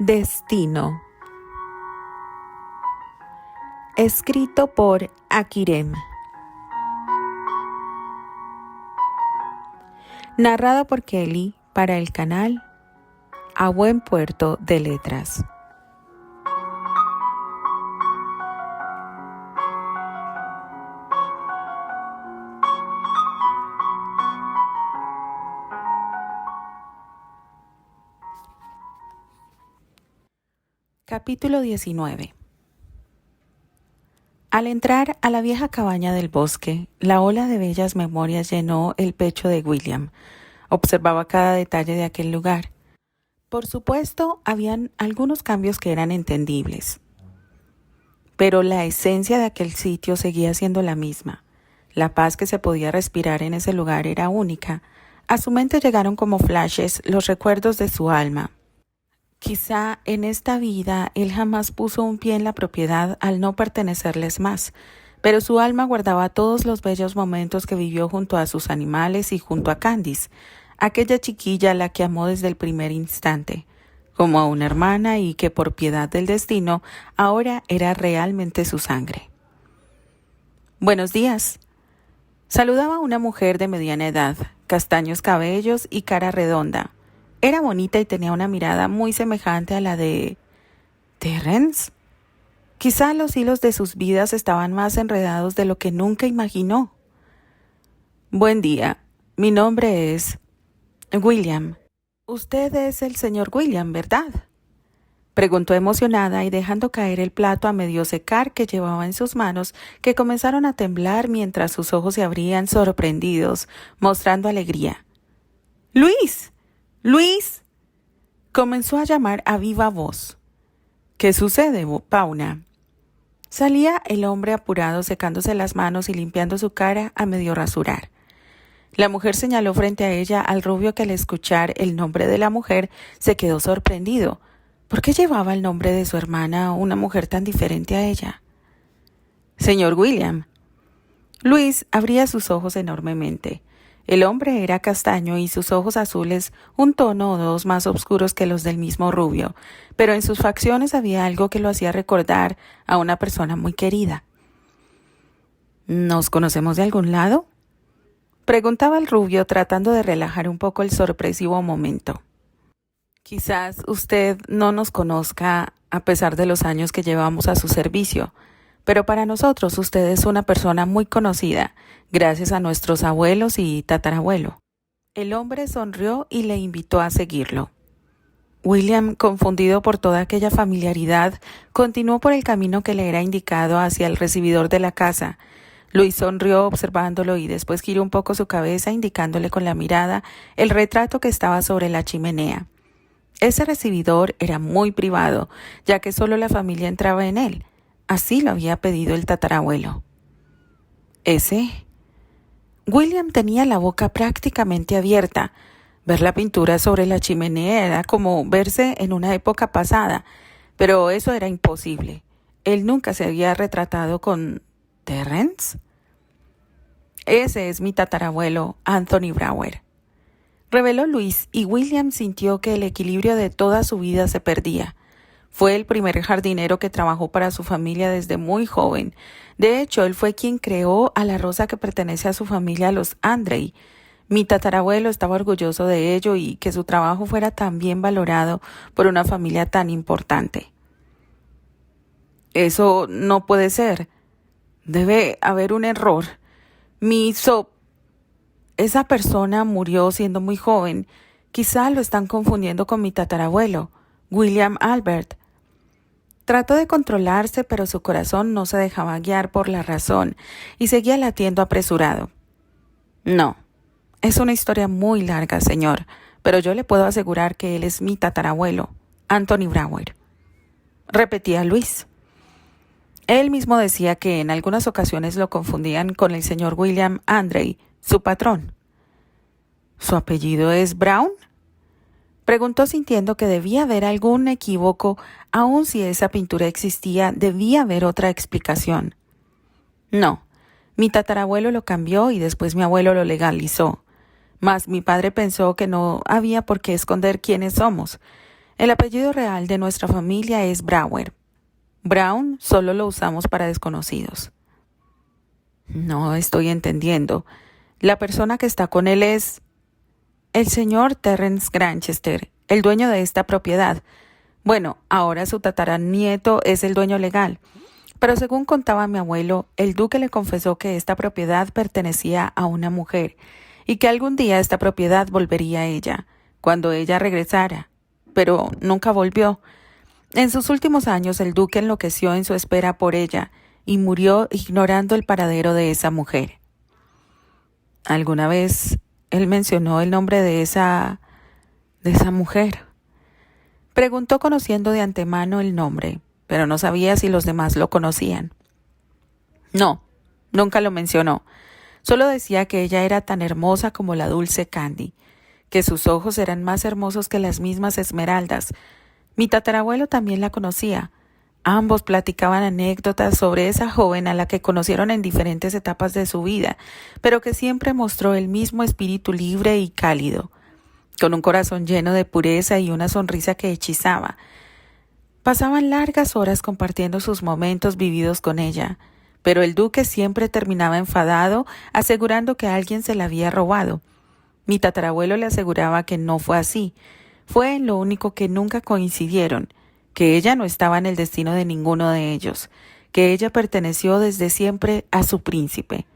Destino. Escrito por Akirem. Narrado por Kelly para el canal A Buen Puerto de Letras. Capítulo 19. Al entrar a la vieja cabaña del bosque, la ola de bellas memorias llenó el pecho de William. Observaba cada detalle de aquel lugar. Por supuesto, habían algunos cambios que eran entendibles. Pero la esencia de aquel sitio seguía siendo la misma. La paz que se podía respirar en ese lugar era única. A su mente llegaron como flashes los recuerdos de su alma. Quizá en esta vida él jamás puso un pie en la propiedad al no pertenecerles más, pero su alma guardaba todos los bellos momentos que vivió junto a sus animales y junto a Candice, aquella chiquilla a la que amó desde el primer instante, como a una hermana y que por piedad del destino ahora era realmente su sangre. «Buenos días», saludaba a una mujer de mediana edad, castaños cabellos y cara redonda. Era bonita y tenía una mirada muy semejante a la de Terrence. Quizá los hilos de sus vidas estaban más enredados de lo que nunca imaginó. «Buen día, mi nombre es William». «Usted es el señor William, ¿verdad?», preguntó emocionada y dejando caer el plato a medio secar que llevaba en sus manos, que comenzaron a temblar mientras sus ojos se abrían sorprendidos, mostrando alegría. «¡Luis! ¡Luis!», comenzó a llamar a viva voz. «¿Qué sucede, Pauna?». Salía el hombre apurado, secándose las manos y limpiando su cara a medio rasurar. La mujer señaló frente a ella al rubio que al escuchar el nombre de la mujer se quedó sorprendido. ¿Por qué llevaba el nombre de su hermana una mujer tan diferente a ella? «Señor William». Luis abría sus ojos enormemente. El hombre era castaño y sus ojos azules un tono o dos más oscuros que los del mismo rubio, pero en sus facciones había algo que lo hacía recordar a una persona muy querida. «¿Nos conocemos de algún lado?», preguntaba el rubio tratando de relajar un poco el sorpresivo momento. «Quizás usted no nos conozca a pesar de los años que llevamos a su servicio, pero para nosotros usted es una persona muy conocida, gracias a nuestros abuelos y tatarabuelo». El hombre sonrió y le invitó a seguirlo. William, confundido por toda aquella familiaridad, continuó por el camino que le era indicado hacia el recibidor de la casa. Luis sonrió observándolo y después giró un poco su cabeza, indicándole con la mirada el retrato que estaba sobre la chimenea. Ese recibidor era muy privado, ya que solo la familia entraba en él. Así lo había pedido el tatarabuelo. ¿Ese? William tenía la boca prácticamente abierta. Ver la pintura sobre la chimenea era como verse en una época pasada, pero eso era imposible. Él nunca se había retratado con Terrence. «Ese es mi tatarabuelo, Anthony Brower», reveló Luis, y William sintió que el equilibrio de toda su vida se perdía. Fue el primer jardinero que trabajó para su familia desde muy joven. De hecho, él fue quien creó a la rosa que pertenece a su familia, los Andrei. Mi tatarabuelo estaba orgulloso de ello y que su trabajo fuera tan bien valorado por una familia tan importante. «Eso no puede ser. Debe haber un error. Esa persona murió siendo muy joven. Quizá lo están confundiendo con mi tatarabuelo, William Albert». Trató de controlarse, pero su corazón no se dejaba guiar por la razón y seguía latiendo apresurado. «No, es una historia muy larga, señor, pero yo le puedo asegurar que él es mi tatarabuelo, Anthony Brower», repetía Luis. Él mismo decía que en algunas ocasiones lo confundían con el señor William Andrei, su patrón. «¿Su apellido es Brown?», preguntó sintiendo que debía haber algún equívoco, aun si esa pintura existía, debía haber otra explicación. «No, mi tatarabuelo lo cambió y después mi abuelo lo legalizó. Mas mi padre pensó que no había por qué esconder quiénes somos. El apellido real de nuestra familia es Brower. Brown solo lo usamos para desconocidos. No estoy entendiendo. La persona que está con él es el señor Terrence Granchester, el dueño de esta propiedad. Bueno, ahora su tataranieto es el dueño legal. Pero según contaba mi abuelo, el duque le confesó que esta propiedad pertenecía a una mujer y que algún día esta propiedad volvería a ella, cuando ella regresara. Pero nunca volvió. En sus últimos años el duque enloqueció en su espera por ella y murió ignorando el paradero de esa mujer. ¿Alguna vez él mencionó el nombre de esa mujer? Preguntó conociendo de antemano el nombre, pero no sabía si los demás lo conocían. No, nunca lo mencionó. Solo decía que ella era tan hermosa como la dulce Candy, que sus ojos eran más hermosos que las mismas esmeraldas. Mi tatarabuelo también la conocía. Ambos platicaban anécdotas sobre esa joven a la que conocieron en diferentes etapas de su vida, pero que siempre mostró el mismo espíritu libre y cálido, con un corazón lleno de pureza y una sonrisa que hechizaba. Pasaban largas horas compartiendo sus momentos vividos con ella, pero el duque siempre terminaba enfadado, asegurando que alguien se la había robado. Mi tatarabuelo le aseguraba que no fue así. Fue en lo único que nunca coincidieron, que ella no estaba en el destino de ninguno de ellos, que ella perteneció desde siempre a su príncipe.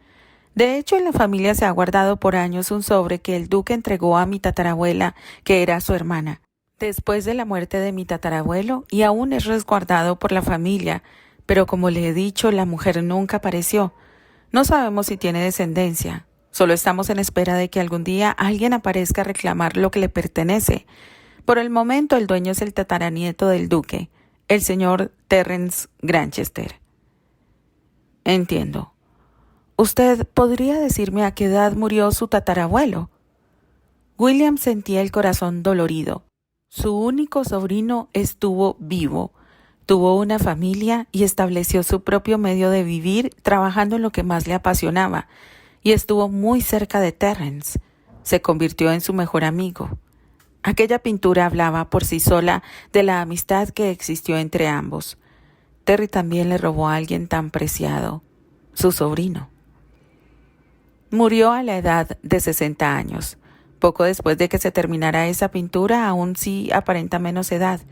De hecho, en la familia se ha guardado por años un sobre que el duque entregó a mi tatarabuela, que era su hermana, después de la muerte de mi tatarabuelo, y aún es resguardado por la familia, pero como le he dicho, la mujer nunca apareció. No sabemos si tiene descendencia. Solo estamos en espera de que algún día alguien aparezca a reclamar lo que le pertenece. Por el momento, el dueño es el tataranieto del duque, el señor Terrence Granchester. Entiendo. ¿Usted podría decirme a qué edad murió su tatarabuelo? William sentía el corazón dolorido. Su único sobrino estuvo vivo. Tuvo una familia y estableció su propio medio de vivir trabajando en lo que más le apasionaba, y estuvo muy cerca de Terrence. Se convirtió en su mejor amigo. Aquella pintura hablaba por sí sola de la amistad que existió entre ambos. Terry también le robó a alguien tan preciado, su sobrino. Murió a la edad de 60 años. Poco después de que se terminara esa pintura, aún sí aparenta menos edad.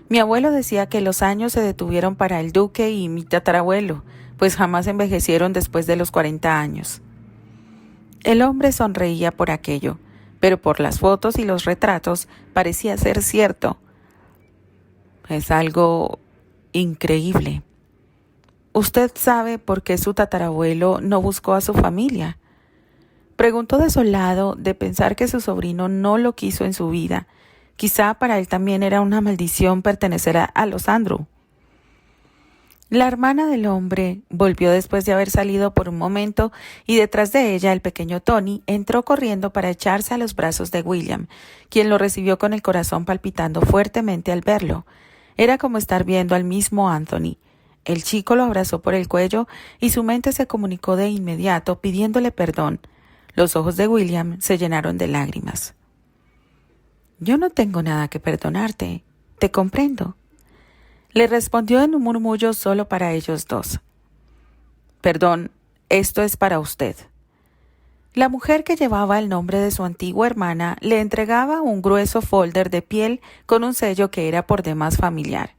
Mi abuelo decía que los años se detuvieron para el duque y mi tatarabuelo, pues jamás envejecieron después de los 40 años. El hombre sonreía por aquello, pero por las fotos y los retratos parecía ser cierto. Es algo increíble. ¿Usted sabe por qué su tatarabuelo no buscó a su familia? Preguntó desolado de pensar que su sobrino no lo quiso en su vida. Quizá para él también era una maldición pertenecer a los Andrew. La hermana del hombre volvió después de haber salido por un momento y detrás de ella el pequeño Tony entró corriendo para echarse a los brazos de William, quien lo recibió con el corazón palpitando fuertemente al verlo. Era como estar viendo al mismo Anthony. El chico lo abrazó por el cuello y su mente se comunicó de inmediato pidiéndole perdón. Los ojos de William se llenaron de lágrimas. «Yo no tengo nada que perdonarte. Te comprendo», le respondió en un murmullo solo para ellos dos. «Perdón, esto es para usted». La mujer que llevaba el nombre de su antigua hermana le entregaba un grueso folder de piel con un sello que era por demás familiar.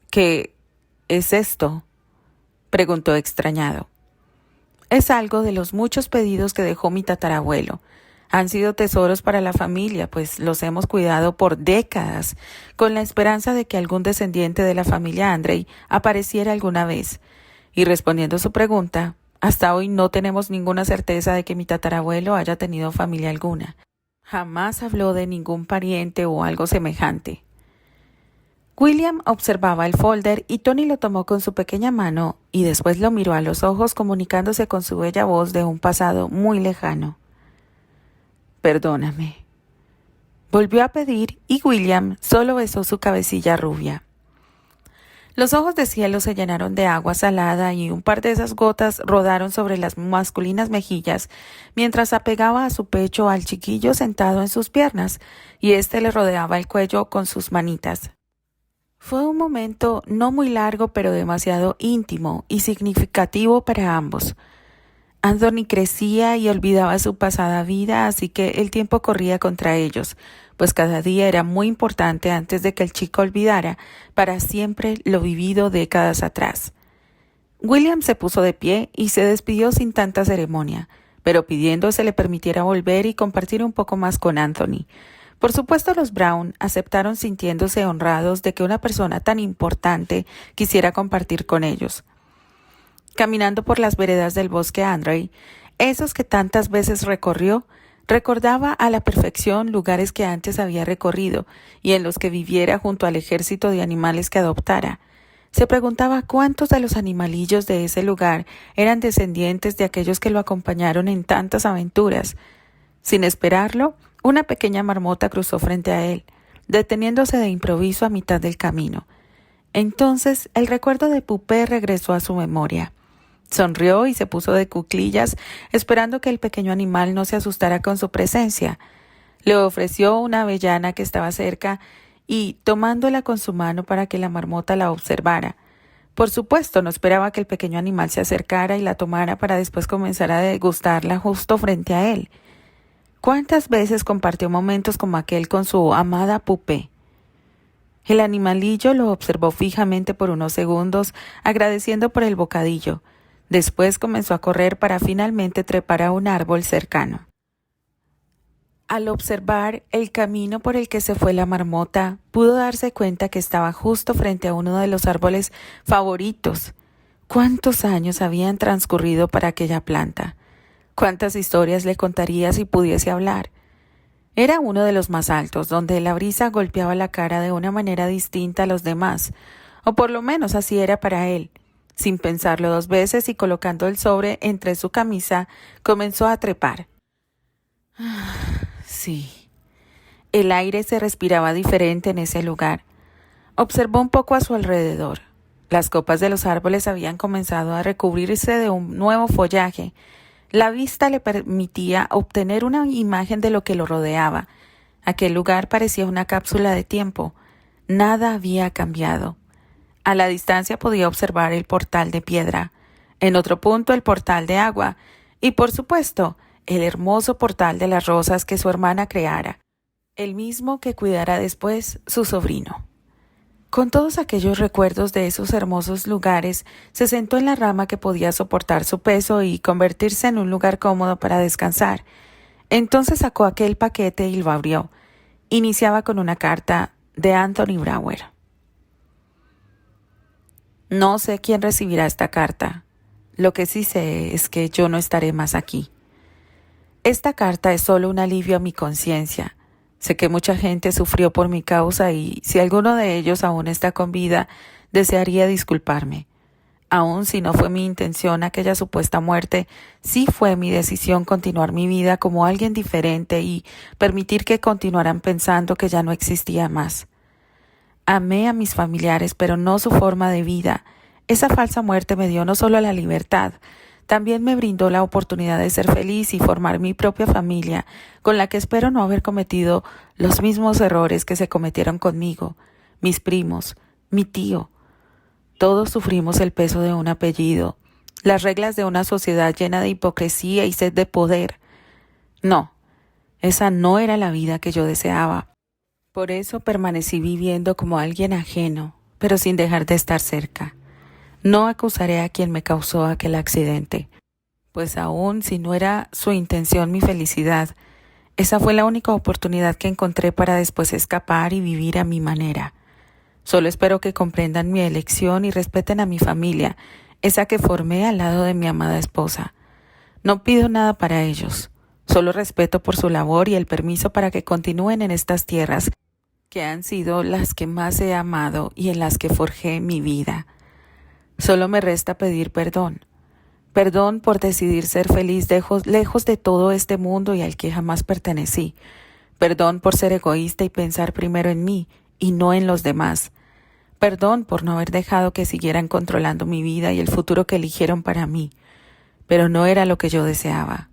«¿Qué es esto?», preguntó extrañado. «Es algo de los muchos pedidos que dejó mi tatarabuelo. Han sido tesoros para la familia, pues los hemos cuidado por décadas, con la esperanza de que algún descendiente de la familia Andrei apareciera alguna vez. Y respondiendo a su pregunta, hasta hoy no tenemos ninguna certeza de que mi tatarabuelo haya tenido familia alguna. Jamás habló de ningún pariente o algo semejante». William observaba el folder y Tony lo tomó con su pequeña mano y después lo miró a los ojos comunicándose con su bella voz de un pasado muy lejano. «Perdóname», volvió a pedir y William solo besó su cabecilla rubia. Los ojos de cielo se llenaron de agua salada y un par de esas gotas rodaron sobre las masculinas mejillas mientras apegaba a su pecho al chiquillo sentado en sus piernas y éste le rodeaba el cuello con sus manitas. Fue un momento no muy largo pero demasiado íntimo y significativo para ambos. Anthony crecía y olvidaba su pasada vida, así que el tiempo corría contra ellos, pues cada día era muy importante antes de que el chico olvidara para siempre lo vivido décadas atrás. William se puso de pie y se despidió sin tanta ceremonia, pero pidiendo se le permitiera volver y compartir un poco más con Anthony. Por supuesto, los Brown aceptaron sintiéndose honrados de que una persona tan importante quisiera compartir con ellos. Caminando por las veredas del bosque Andre, esos que tantas veces recorrió, recordaba a la perfección lugares que antes había recorrido y en los que viviera junto al ejército de animales que adoptara. Se preguntaba cuántos de los animalillos de ese lugar eran descendientes de aquellos que lo acompañaron en tantas aventuras. Sin esperarlo, una pequeña marmota cruzó frente a él, deteniéndose de improviso a mitad del camino. Entonces el recuerdo de Pupé regresó a su memoria. Sonrió y se puso de cuclillas, esperando que el pequeño animal no se asustara con su presencia. Le ofreció una avellana que estaba cerca y, tomándola con su mano para que la marmota la observara. Por supuesto, no esperaba que el pequeño animal se acercara y la tomara para después comenzar a degustarla justo frente a él. ¿Cuántas veces compartió momentos como aquel con su amada Pupé? El animalillo lo observó fijamente por unos segundos, agradeciendo por el bocadillo. Después comenzó a correr para finalmente trepar a un árbol cercano. Al observar el camino por el que se fue la marmota, pudo darse cuenta que estaba justo frente a uno de los árboles favoritos. ¿Cuántos años habían transcurrido para aquella planta? ¿Cuántas historias le contaría si pudiese hablar? Era uno de los más altos, donde la brisa golpeaba la cara de una manera distinta a los demás, o por lo menos así era para él. Sin pensarlo dos veces y colocando el sobre entre su camisa, comenzó a trepar. Sí, el aire se respiraba diferente en ese lugar. Observó un poco a su alrededor. Las copas de los árboles habían comenzado a recubrirse de un nuevo follaje. La vista le permitía obtener una imagen de lo que lo rodeaba. Aquel lugar parecía una cápsula de tiempo. Nada había cambiado. A la distancia podía observar el portal de piedra, en otro punto el portal de agua y, por supuesto, el hermoso portal de las rosas que su hermana creara, el mismo que cuidara después su sobrino. Con todos aquellos recuerdos de esos hermosos lugares, se sentó en la rama que podía soportar su peso y convertirse en un lugar cómodo para descansar. Entonces sacó aquel paquete y lo abrió. Iniciaba con una carta de Anthony Brower. No sé quién recibirá esta carta. Lo que sí sé es que yo no estaré más aquí. Esta carta es solo un alivio a mi conciencia. Sé que mucha gente sufrió por mi causa y si alguno de ellos aún está con vida, desearía disculparme. Aun si no fue mi intención aquella supuesta muerte, sí fue mi decisión continuar mi vida como alguien diferente y permitir que continuaran pensando que ya no existía más. Amé a mis familiares, pero no su forma de vida. Esa falsa muerte me dio no solo la libertad, también me brindó la oportunidad de ser feliz y formar mi propia familia, con la que espero no haber cometido los mismos errores que se cometieron conmigo, mis primos, mi tío. Todos sufrimos el peso de un apellido, las reglas de una sociedad llena de hipocresía y sed de poder. No, esa no era la vida que yo deseaba. Por eso permanecí viviendo como alguien ajeno, pero sin dejar de estar cerca. No acusaré a quien me causó aquel accidente, pues aun si no era su intención mi felicidad, esa fue la única oportunidad que encontré para después escapar y vivir a mi manera. Solo espero que comprendan mi elección y respeten a mi familia, esa que formé al lado de mi amada esposa. No pido nada para ellos, solo respeto por su labor y el permiso para que continúen en estas tierras que han sido las que más he amado y en las que forjé mi vida. Solo me resta pedir perdón. Perdón por decidir ser feliz lejos de todo este mundo y al que jamás pertenecí. Perdón por ser egoísta y pensar primero en mí y no en los demás. Perdón por no haber dejado que siguieran controlando mi vida y el futuro que eligieron para mí, pero no era lo que yo deseaba.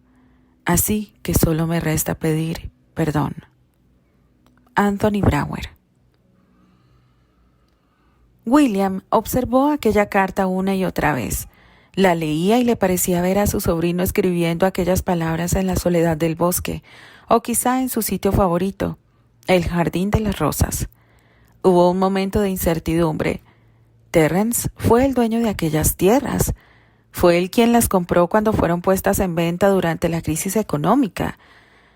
Así que solo me resta pedir perdón. Anthony Brower. William observó aquella carta una y otra vez. La leía y le parecía ver a su sobrino escribiendo aquellas palabras en la soledad del bosque, o quizá en su sitio favorito, el jardín de las rosas. Hubo un momento de incertidumbre. Terrence fue el dueño de aquellas tierras. Fue él quien las compró cuando fueron puestas en venta durante la crisis económica.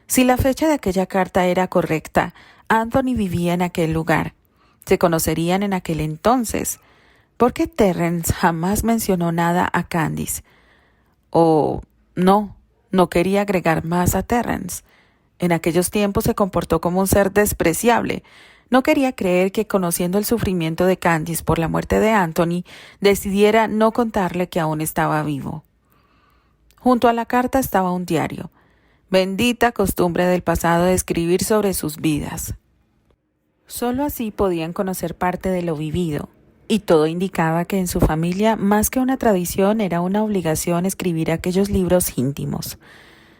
Si la fecha de aquella carta era correcta, Anthony vivía en aquel lugar. Se conocerían en aquel entonces. ¿Por qué Terrence jamás mencionó nada a Candice? O no quería agregar más a Terrence. En aquellos tiempos se comportó como un ser despreciable. No quería creer que, conociendo el sufrimiento de Candice por la muerte de Anthony, decidiera no contarle que aún estaba vivo. Junto a la carta estaba un diario. Bendita costumbre del pasado de escribir sobre sus vidas. Solo así podían conocer parte de lo vivido, y todo indicaba que en su familia, más que una tradición, era una obligación escribir aquellos libros íntimos.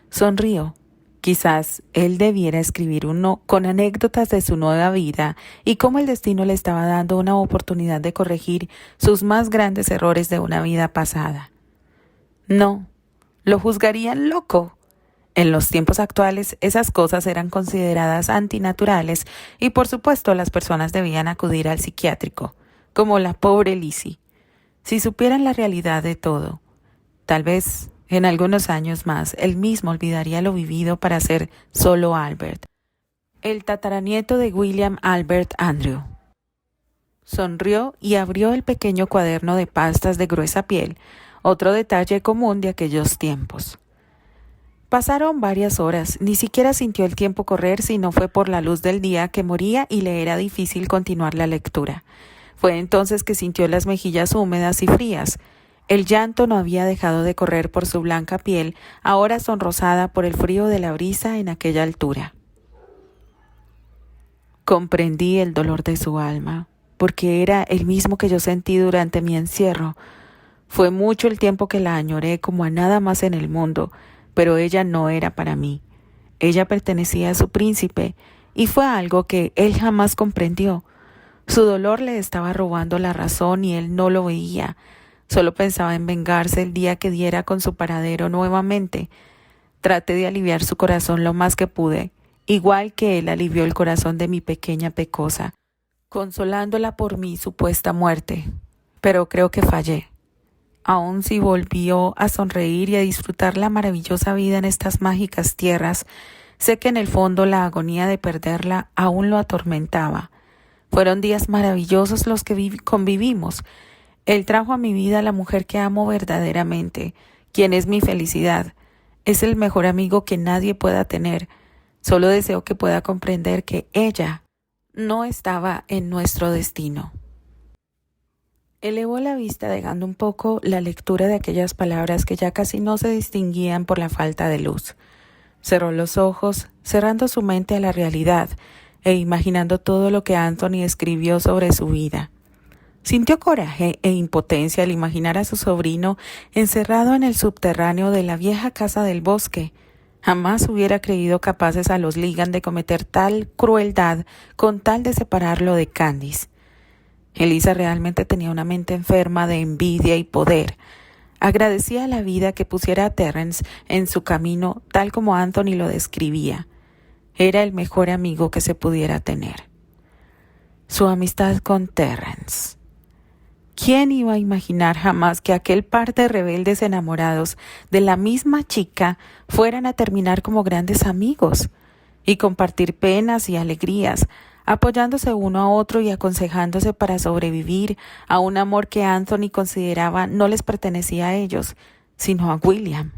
Sonrió. Quizás él debiera escribir uno con anécdotas de su nueva vida y cómo el destino le estaba dando una oportunidad de corregir sus más grandes errores de una vida pasada. No, lo juzgarían loco. En los tiempos actuales, esas cosas eran consideradas antinaturales y, por supuesto, las personas debían acudir al psiquiátrico, como la pobre Lizzie. Si supieran la realidad de todo, tal vez, en algunos años más, él mismo olvidaría lo vivido para ser solo Albert, el tataranieto de William Albert Andrew. Sonrió y abrió el pequeño cuaderno de pastas de gruesa piel, otro detalle común de aquellos tiempos. Pasaron varias horas, ni siquiera sintió el tiempo correr si no fue por la luz del día que moría y le era difícil continuar la lectura. Fue entonces que sintió las mejillas húmedas y frías. El llanto no había dejado de correr por su blanca piel, ahora sonrosada por el frío de la brisa en aquella altura. Comprendí el dolor de su alma, porque era el mismo que yo sentí durante mi encierro. Fue mucho el tiempo que la añoré como a nada más en el mundo, pero ella no era para mí. Ella pertenecía a su príncipe, y fue algo que él jamás comprendió. Su dolor le estaba robando la razón y él no lo veía. Solo pensaba en vengarse el día que diera con su paradero nuevamente. Traté de aliviar su corazón lo más que pude, igual que él alivió el corazón de mi pequeña pecosa, consolándola por mi supuesta muerte. Pero creo que fallé. Aun si volvió a sonreír y a disfrutar la maravillosa vida en estas mágicas tierras, sé que en el fondo la agonía de perderla aún lo atormentaba. Fueron días maravillosos los que convivimos. Él trajo a mi vida a la mujer que amo verdaderamente, quien es mi felicidad. Es el mejor amigo que nadie pueda tener. Solo deseo que pueda comprender que ella no estaba en nuestro destino. Elevó la vista dejando un poco la lectura de aquellas palabras que ya casi no se distinguían por la falta de luz. Cerró los ojos, cerrando su mente a la realidad e imaginando todo lo que Anthony escribió sobre su vida. Sintió coraje e impotencia al imaginar a su sobrino encerrado en el subterráneo de la vieja casa del bosque. Jamás hubiera creído capaces a los Ligan de cometer tal crueldad con tal de separarlo de Candice. Elisa realmente tenía una mente enferma de envidia y poder. Agradecía a la vida que pusiera a Terrence en su camino tal como Anthony lo describía. Era el mejor amigo que se pudiera tener. Su amistad con Terrence. ¿Quién iba a imaginar jamás que aquel par de rebeldes enamorados de la misma chica fueran a terminar como grandes amigos y compartir penas y alegrías, apoyándose uno a otro y aconsejándose para sobrevivir a un amor que Anthony consideraba no les pertenecía a ellos, sino a William?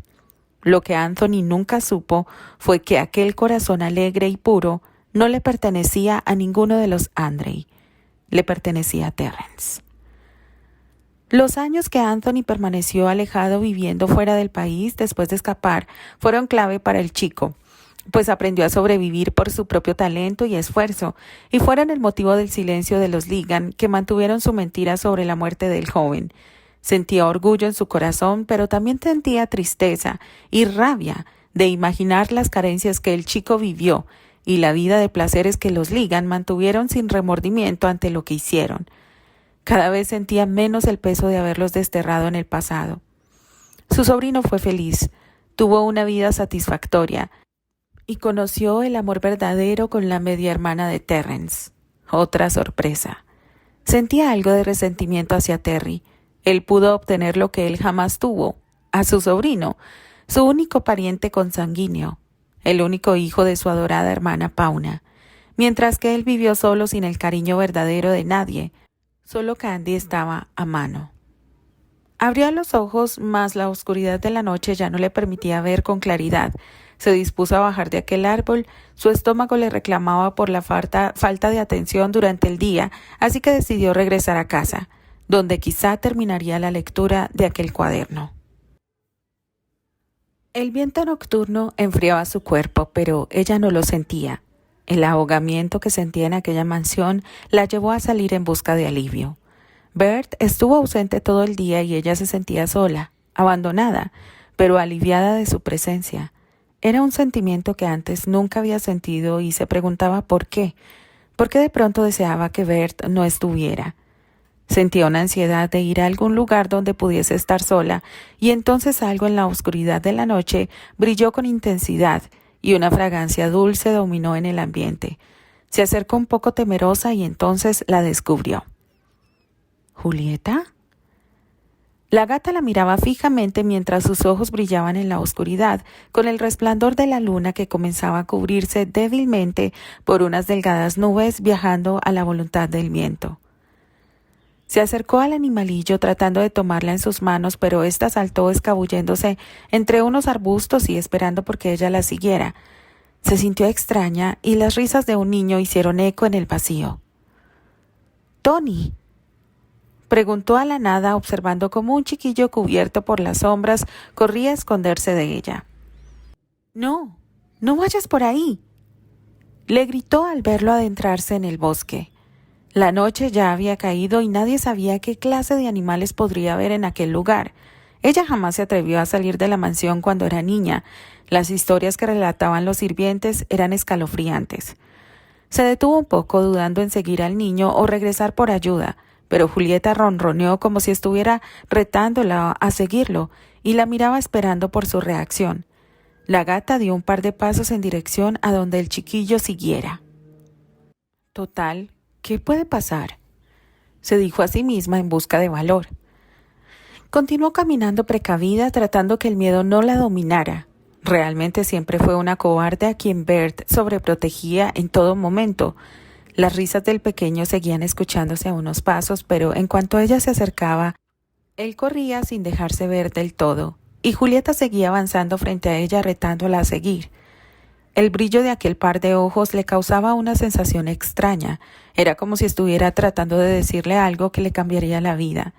Lo que Anthony nunca supo fue que aquel corazón alegre y puro no le pertenecía a ninguno de los Andre, le pertenecía a Terrence. Los años que Anthony permaneció alejado viviendo fuera del país después de escapar fueron clave para el chico. pues aprendió a sobrevivir por su propio talento y esfuerzo, y fueron el motivo del silencio de los Ligan, que mantuvieron su mentira sobre la muerte del joven. Sentía orgullo en su corazón, pero también sentía tristeza y rabia de imaginar las carencias que el chico vivió y la vida de placeres que los Ligan mantuvieron sin remordimiento ante lo que hicieron. Cada vez sentía menos el peso de haberlos desterrado en el pasado. Su sobrino fue feliz, tuvo una vida satisfactoria y conoció el amor verdadero con la media hermana de Terrence. Otra sorpresa. Sentía algo de resentimiento hacia Terry. Él pudo obtener lo que él jamás tuvo, a su sobrino, su único pariente consanguíneo, el único hijo de su adorada hermana Pauna, mientras que él vivió solo sin el cariño verdadero de nadie. Solo Candy estaba a mano. Abrió los ojos, mas la oscuridad de la noche ya no le permitía ver con claridad. Se dispuso a bajar de aquel árbol. Su estómago le reclamaba por la falta de atención durante el día, así que decidió regresar a casa, donde quizá terminaría la lectura de aquel cuaderno. El viento nocturno enfriaba su cuerpo, pero ella no lo sentía. El ahogamiento que sentía en aquella mansión la llevó a salir en busca de alivio. Bert estuvo ausente todo el día y ella se sentía sola, abandonada, pero aliviada de su presencia. Era un sentimiento que antes nunca había sentido y se preguntaba por qué. ¿Por qué de pronto deseaba que Bert no estuviera? Sentía una ansiedad de ir a algún lugar donde pudiese estar sola, y entonces algo en la oscuridad de la noche brilló con intensidad y una fragancia dulce dominó en el ambiente. Se acercó un poco temerosa y entonces la descubrió. ¿Julieta? La gata la miraba fijamente mientras sus ojos brillaban en la oscuridad, con el resplandor de la luna que comenzaba a cubrirse débilmente por unas delgadas nubes viajando a la voluntad del viento. Se acercó al animalillo tratando de tomarla en sus manos, pero ésta saltó escabulléndose entre unos arbustos y esperando porque ella la siguiera. Se sintió extraña y las risas de un niño hicieron eco en el vacío. «Tony», preguntó a la nada, observando cómo un chiquillo cubierto por las sombras corría a esconderse de ella. «No, no vayas por ahí», le gritó al verlo adentrarse en el bosque. La noche ya había caído y nadie sabía qué clase de animales podría haber en aquel lugar. Ella jamás se atrevió a salir de la mansión cuando era niña. Las historias que relataban los sirvientes eran escalofriantes. Se detuvo un poco, dudando en seguir al niño o regresar por ayuda, pero Julieta ronroneó como si estuviera retándola a seguirlo y la miraba esperando por su reacción. La gata dio un par de pasos en dirección a donde el chiquillo siguiera. Total, ¿qué puede pasar?, se dijo a sí misma en busca de valor. Continuó caminando precavida, tratando que el miedo no la dominara. Realmente siempre fue una cobarde a quien Bert sobreprotegía en todo momento. Las risas del pequeño seguían escuchándose a unos pasos, pero en cuanto ella se acercaba, él corría sin dejarse ver del todo, y Julieta seguía avanzando frente a ella retándola a seguir. El brillo de aquel par de ojos le causaba una sensación extraña. Era como si estuviera tratando de decirle algo que le cambiaría la vida.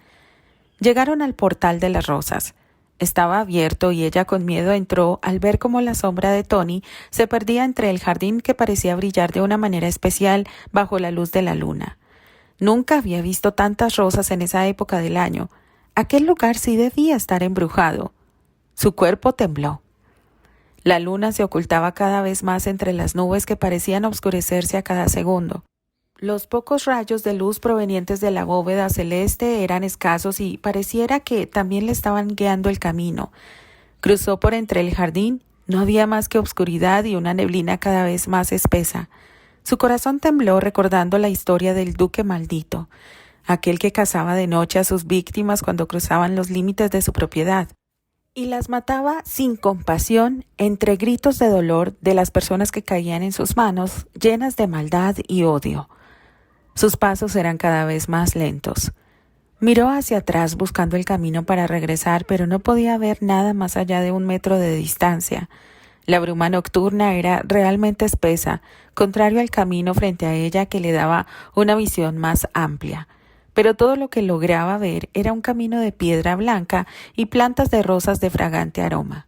Llegaron al portal de las rosas. Estaba abierto y ella con miedo entró al ver cómo la sombra de Tony se perdía entre el jardín que parecía brillar de una manera especial bajo la luz de la luna. Nunca había visto tantas rosas en esa época del año. Aquel lugar sí debía estar embrujado. Su cuerpo tembló. La luna se ocultaba cada vez más entre las nubes que parecían oscurecerse a cada segundo. Los pocos rayos de luz provenientes de la bóveda celeste eran escasos y pareciera que también le estaban guiando el camino. Cruzó por entre el jardín. No había más que oscuridad y una neblina cada vez más espesa. Su corazón tembló recordando la historia del duque maldito, aquel que cazaba de noche a sus víctimas cuando cruzaban los límites de su propiedad, y las mataba sin compasión entre gritos de dolor de las personas que caían en sus manos, llenas de maldad y odio. Sus pasos eran cada vez más lentos. Miró hacia atrás buscando el camino para regresar, pero no podía ver nada más allá de 1 metro de distancia. La bruma nocturna era realmente espesa, contrario al camino frente a ella que le daba una visión más amplia. Pero todo lo que lograba ver era un camino de piedra blanca y plantas de rosas de fragante aroma.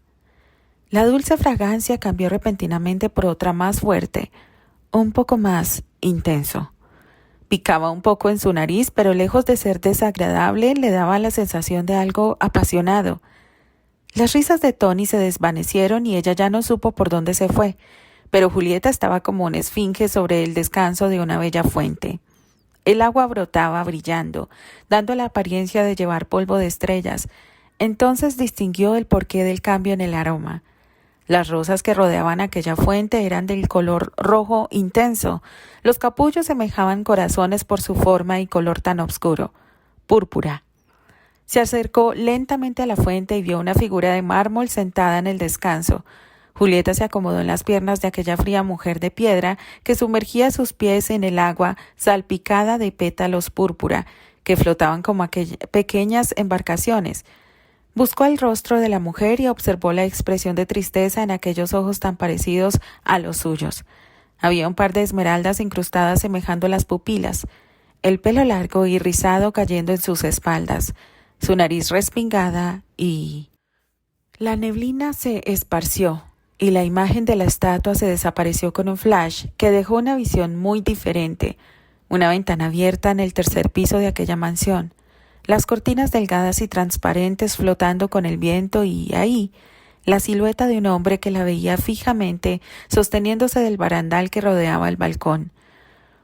La dulce fragancia cambió repentinamente por otra más fuerte, un poco más intenso. Picaba un poco en su nariz, pero lejos de ser desagradable, le daba la sensación de algo apasionado. Las risas de Tony se desvanecieron y ella ya no supo por dónde se fue, pero Julieta estaba como una esfinge sobre el descanso de una bella fuente. El agua brotaba brillando, dando la apariencia de llevar polvo de estrellas. Entonces distinguió el porqué del cambio en el aroma. Las rosas que rodeaban aquella fuente eran del color rojo intenso. Los capullos semejaban corazones por su forma y color tan oscuro. Púrpura. Se acercó lentamente a la fuente y vio una figura de mármol sentada en el descanso. Julieta se acomodó en las piernas de aquella fría mujer de piedra que sumergía sus pies en el agua salpicada de pétalos púrpura que flotaban como pequeñas embarcaciones. Buscó el rostro de la mujer y observó la expresión de tristeza en aquellos ojos tan parecidos a los suyos. Había un par de esmeraldas incrustadas semejando las pupilas, el pelo largo y rizado cayendo en sus espaldas, su nariz respingada y... La neblina se esparció y la imagen de la estatua se desapareció con un flash que dejó una visión muy diferente, una ventana abierta en el tercer piso de aquella mansión, las cortinas delgadas y transparentes flotando con el viento y ahí la silueta de un hombre que la veía fijamente sosteniéndose del barandal que rodeaba el balcón.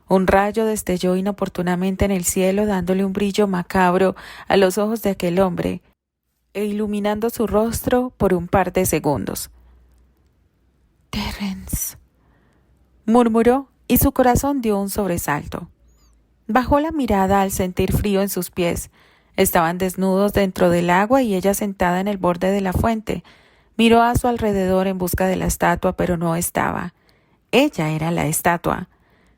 Un rayo destelló inoportunamente en el cielo dándole un brillo macabro a los ojos de aquel hombre e iluminando su rostro por un par de segundos. «Terence», murmuró y su corazón dio un sobresalto. Bajó la mirada al sentir frío en sus pies. Estaban desnudos dentro del agua y ella sentada en el borde de la fuente. Miró a su alrededor en busca de la estatua, pero no estaba. Ella era la estatua.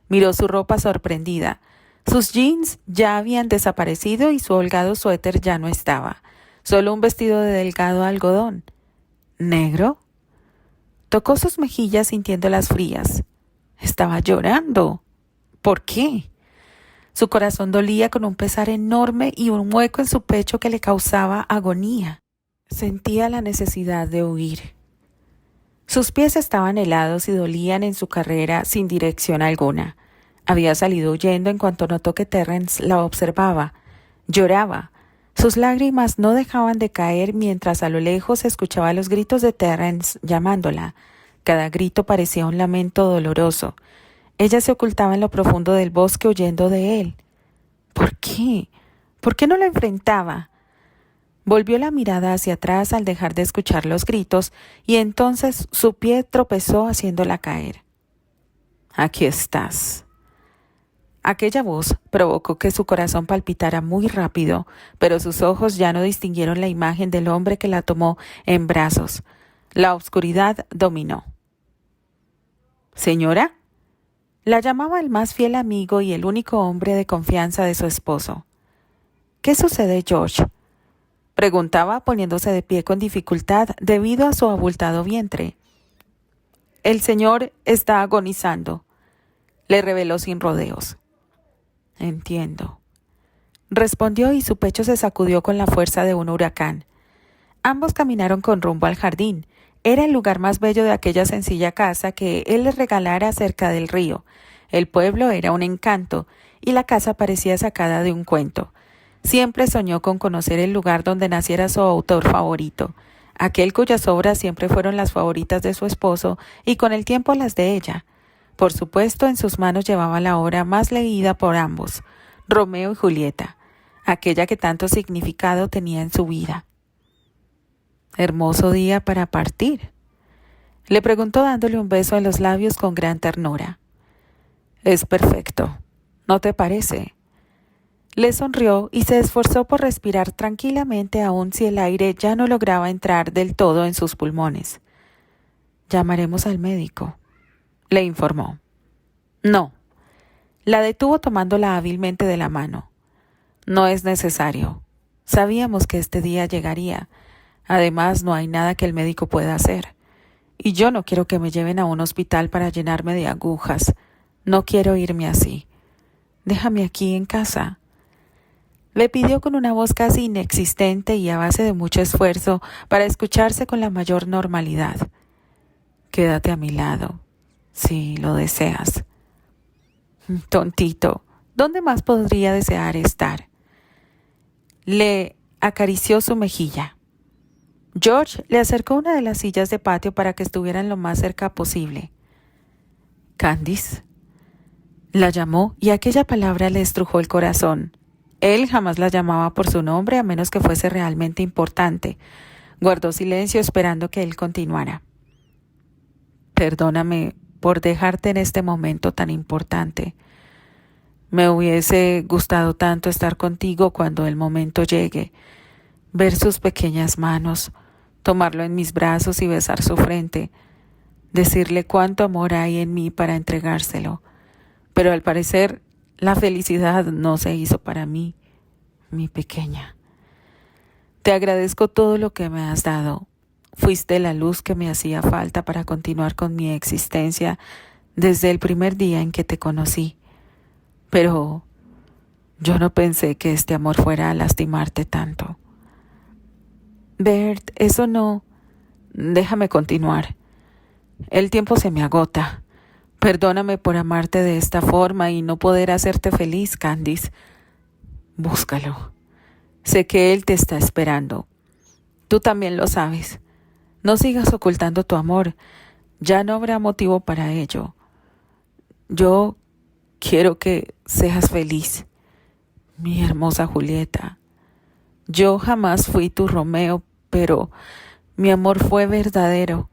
Miró su ropa sorprendida. Sus jeans ya habían desaparecido y su holgado suéter ya no estaba. Solo un vestido de delgado algodón. ¿Negro? Tocó sus mejillas sintiéndolas frías. Estaba llorando. ¿Por qué? Su corazón dolía con un pesar enorme y un hueco en su pecho que le causaba agonía. Sentía la necesidad de huir. Sus pies estaban helados y dolían en su carrera sin dirección alguna. Había salido huyendo en cuanto notó que Terence la observaba. Lloraba. Sus lágrimas no dejaban de caer mientras a lo lejos escuchaba los gritos de Terence llamándola. Cada grito parecía un lamento doloroso. Ella se ocultaba en lo profundo del bosque huyendo de él. ¿Por qué? ¿Por qué no lo enfrentaba? Volvió la mirada hacia atrás al dejar de escuchar los gritos y entonces su pie tropezó haciéndola caer. «Aquí estás». Aquella voz provocó que su corazón palpitara muy rápido, pero sus ojos ya no distinguieron la imagen del hombre que la tomó en brazos. La oscuridad dominó. «¿Señora?» La llamaba el más fiel amigo y el único hombre de confianza de su esposo. «¿Qué sucede, George?», preguntaba poniéndose de pie con dificultad debido a su abultado vientre. «El señor está agonizando», le reveló sin rodeos. «Entiendo», respondió y su pecho se sacudió con la fuerza de un huracán. Ambos caminaron con rumbo al jardín. Era el lugar más bello de aquella sencilla casa que él les regalara cerca del río. El pueblo era un encanto y la casa parecía sacada de un cuento. Siempre soñó con conocer el lugar donde naciera su autor favorito, aquel cuyas obras siempre fueron las favoritas de su esposo y con el tiempo las de ella. Por supuesto, en sus manos llevaba la obra más leída por ambos, Romeo y Julieta, aquella que tanto significado tenía en su vida. «¿Hermoso día para partir?», le preguntó dándole un beso en los labios con gran ternura. «Es perfecto, ¿no te parece?». Le sonrió y se esforzó por respirar tranquilamente aun si el aire ya no lograba entrar del todo en sus pulmones. «Llamaremos al médico», le informó. «No», la detuvo tomándola hábilmente de la mano. «No es necesario. Sabíamos que este día llegaría. Además, no hay nada que el médico pueda hacer. Y yo no quiero que me lleven a un hospital para llenarme de agujas. No quiero irme así. Déjame aquí en casa». Le pidió con una voz casi inexistente y a base de mucho esfuerzo para escucharse con la mayor normalidad. Quédate a mi lado, si lo deseas. Tontito, ¿dónde más podría desear estar? Le acarició su mejilla. George le acercó una de las sillas de patio para que estuvieran lo más cerca posible. Candice. La llamó y aquella palabra le estrujó el corazón. Él jamás la llamaba por su nombre a menos que fuese realmente importante. Guardó silencio esperando que él continuara. Perdóname por dejarte en este momento tan importante. Me hubiese gustado tanto estar contigo cuando el momento llegue, ver sus pequeñas manos, tomarlo en mis brazos y besar su frente, decirle cuánto amor hay en mí para entregárselo. Pero al parecer la felicidad no se hizo para mí, mi pequeña. Te agradezco todo lo que me has dado. Fuiste la luz que me hacía falta para continuar con mi existencia desde el primer día en que te conocí. Pero yo no pensé que este amor fuera a lastimarte tanto. Bert, eso no. Déjame continuar. El tiempo se me agota. Perdóname por amarte de esta forma y no poder hacerte feliz, Candice. Búscalo. Sé que él te está esperando. Tú también lo sabes. No sigas ocultando tu amor. Ya no habrá motivo para ello. Yo quiero que seas feliz, mi hermosa Julieta. Yo jamás fui tu Romeo, pero mi amor fue verdadero.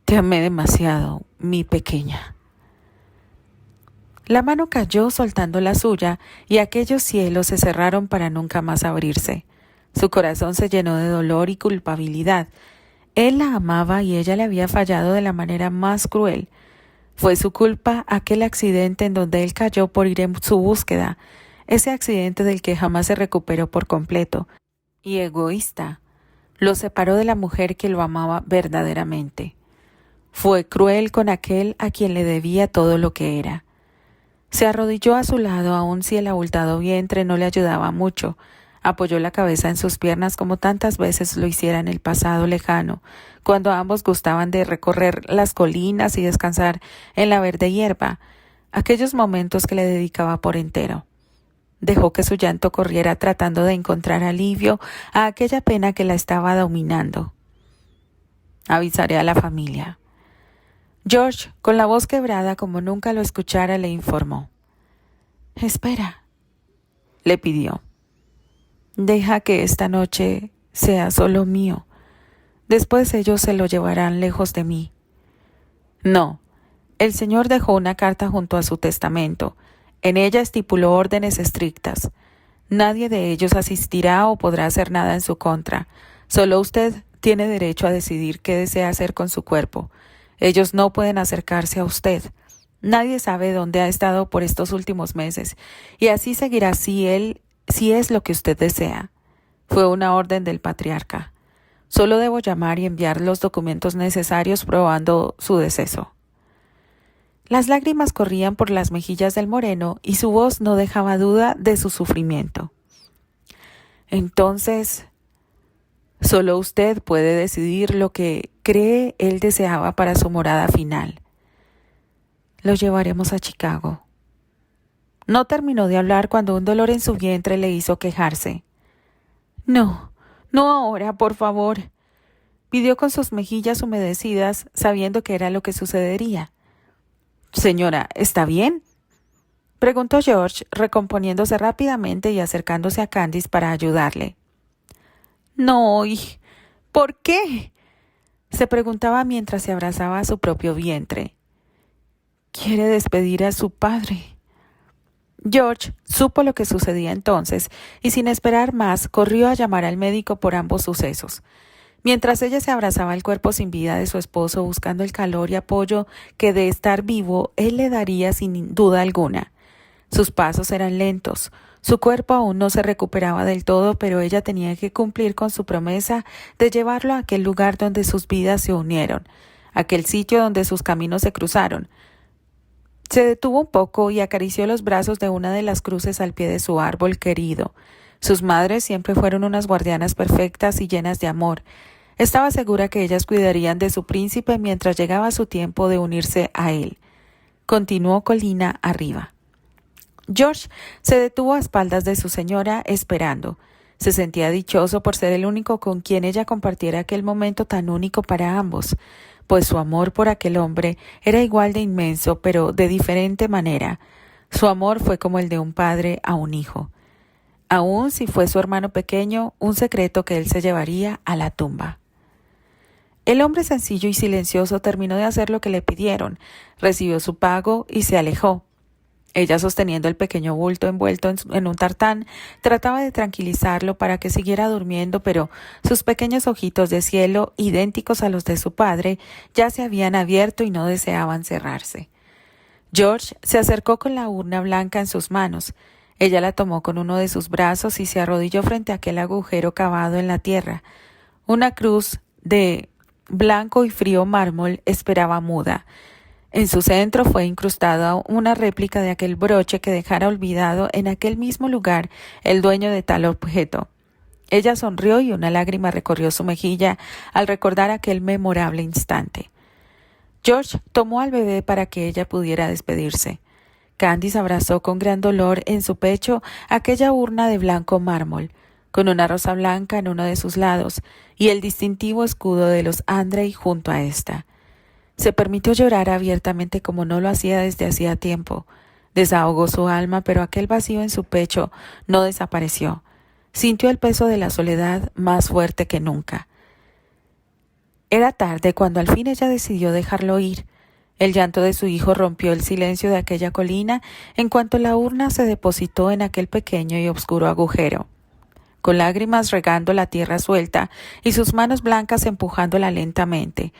Te amé demasiado, mi pequeña. La mano cayó soltando la suya y aquellos cielos se cerraron para nunca más abrirse. Su corazón se llenó de dolor y culpabilidad. Él la amaba y ella le había fallado de la manera más cruel. Fue su culpa aquel accidente en donde él cayó por ir en su búsqueda, ese accidente del que jamás se recuperó por completo. Y egoísta, lo separó de la mujer que lo amaba verdaderamente. Fue cruel con aquel a quien le debía todo lo que era. Se arrodilló a su lado, aun si el abultado vientre no le ayudaba mucho. Apoyó la cabeza en sus piernas como tantas veces lo hiciera en el pasado lejano, cuando ambos gustaban de recorrer las colinas y descansar en la verde hierba, aquellos momentos que le dedicaba por entero. Dejó que su llanto corriera tratando de encontrar alivio a aquella pena que la estaba dominando. Avisaré a la familia. George, con la voz quebrada como nunca lo escuchara, le informó. Espera, le pidió. Deja que esta noche sea solo mío. Después ellos se lo llevarán lejos de mí. No, el Señor dejó una carta junto a su testamento. En ella estipuló órdenes estrictas. Nadie de ellos asistirá o podrá hacer nada en su contra. Solo usted tiene derecho a decidir qué desea hacer con su cuerpo. Ellos no pueden acercarse a usted. Nadie sabe dónde ha estado por estos últimos meses, y así seguirá si es lo que usted desea. Fue una orden del patriarca. Solo debo llamar y enviar los documentos necesarios probando su deceso. Las lágrimas corrían por las mejillas del moreno y su voz no dejaba duda de su sufrimiento. Entonces, solo usted puede decidir lo que cree él deseaba para su morada final. Lo llevaremos a Chicago. No terminó de hablar cuando un dolor en su vientre le hizo quejarse. No, no ahora, por favor. Pidió con sus mejillas humedecidas, sabiendo que era lo que sucedería. Señora, ¿está bien?, preguntó George, recomponiéndose rápidamente y acercándose a Candice para ayudarle. No, ¿por qué?, se preguntaba mientras se abrazaba a su propio vientre. Quiere despedir a su padre. George supo lo que sucedía entonces y sin esperar más corrió a llamar al médico por ambos sucesos. Mientras ella se abrazaba el cuerpo sin vida de su esposo buscando el calor y apoyo que de estar vivo él le daría sin duda alguna. Sus pasos eran lentos, su cuerpo aún no se recuperaba del todo, pero ella tenía que cumplir con su promesa de llevarlo a aquel lugar donde sus vidas se unieron, aquel sitio donde sus caminos se cruzaron. Se detuvo un poco y acarició los brazos de una de las cruces al pie de su árbol querido. Sus madres siempre fueron unas guardianas perfectas y llenas de amor. Estaba segura que ellas cuidarían de su príncipe mientras llegaba su tiempo de unirse a él. Continuó colina arriba. George se detuvo a espaldas de su señora esperando. Se sentía dichoso por ser el único con quien ella compartiera aquel momento tan único para ambos, pues su amor por aquel hombre era igual de inmenso, pero de diferente manera. Su amor fue como el de un padre a un hijo. Aun si fue su hermano pequeño, un secreto que él se llevaría a la tumba. El hombre sencillo y silencioso terminó de hacer lo que le pidieron, recibió su pago y se alejó. Ella, sosteniendo el pequeño bulto envuelto en un tartán, trataba de tranquilizarlo para que siguiera durmiendo, pero sus pequeños ojitos de cielo, idénticos a los de su padre, ya se habían abierto y no deseaban cerrarse. George se acercó con la urna blanca en sus manos. Ella la tomó con uno de sus brazos y se arrodilló frente a aquel agujero cavado en la tierra. Una cruz de blanco y frío mármol esperaba muda. En su centro fue incrustada una réplica de aquel broche que dejara olvidado en aquel mismo lugar el dueño de tal objeto. Ella sonrió y una lágrima recorrió su mejilla al recordar aquel memorable instante. George tomó al bebé para que ella pudiera despedirse. Candice abrazó con gran dolor en su pecho aquella urna de blanco mármol, con una rosa blanca en uno de sus lados y el distintivo escudo de los Andrei junto a ésta. Se permitió llorar abiertamente como no lo hacía desde hacía tiempo. Desahogó su alma, pero aquel vacío en su pecho no desapareció. Sintió el peso de la soledad más fuerte que nunca. Era tarde cuando al fin ella decidió dejarlo ir. El llanto de su hijo rompió el silencio de aquella colina en cuanto la urna se depositó en aquel pequeño y oscuro agujero. Con lágrimas regando la tierra suelta y sus manos blancas empujándola lentamente,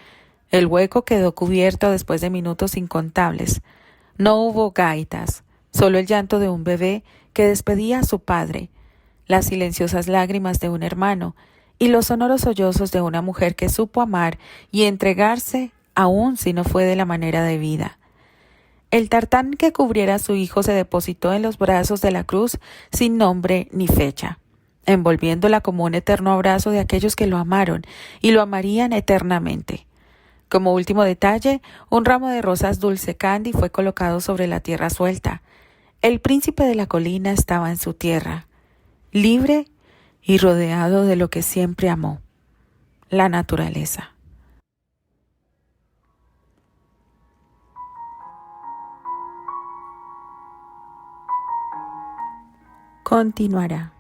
el hueco quedó cubierto después de minutos incontables. No hubo gaitas, solo el llanto de un bebé que despedía a su padre, las silenciosas lágrimas de un hermano y los sonoros sollozos de una mujer que supo amar y entregarse aun si no fue de la manera debida. El tartán que cubriera a su hijo se depositó en los brazos de la cruz sin nombre ni fecha, envolviéndola como un eterno abrazo de aquellos que lo amaron y lo amarían eternamente. Como último detalle, un ramo de rosas dulce candy fue colocado sobre la tierra suelta. El príncipe de la colina estaba en su tierra, libre y rodeado de lo que siempre amó, la naturaleza. Continuará.